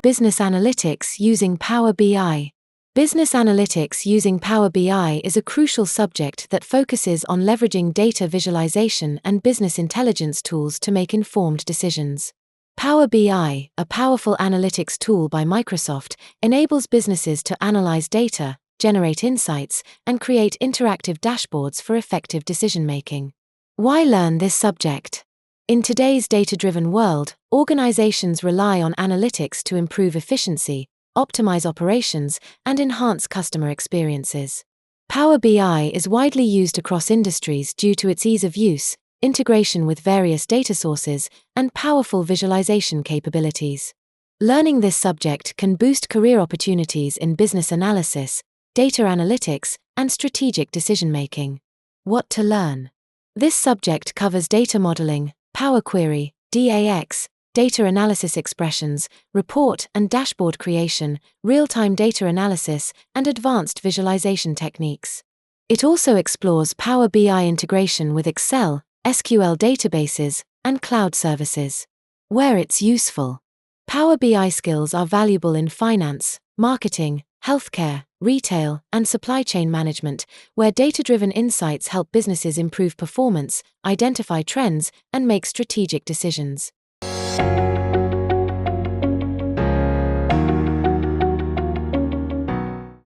business analytics using Power BI. Business analytics using Power BI is a crucial subject that focuses on leveraging data visualization and business intelligence tools to make informed decisions. Power BI, a powerful analytics tool by Microsoft, enables businesses to analyze data, generate insights, and create interactive dashboards for effective decision-making. Why learn this subject? In today's data-driven world, organizations rely on analytics to improve efficiency, optimize operations, and enhance customer experiences. Power BI is widely used across industries due to its ease of use, integration with various data sources, and powerful visualization capabilities. Learning this subject can boost career opportunities in business analysis, data analytics, and strategic decision-making. What to learn? This subject covers data modeling, Power Query, DAX, data analysis expressions, report and dashboard creation, real-time data analysis, and advanced visualization techniques. It also explores Power BI integration with Excel, SQL databases, and cloud services. Where it's useful. Power BI skills are valuable in finance, marketing, healthcare, retail, and supply chain management, where data-driven insights help businesses improve performance, identify trends, and make strategic decisions.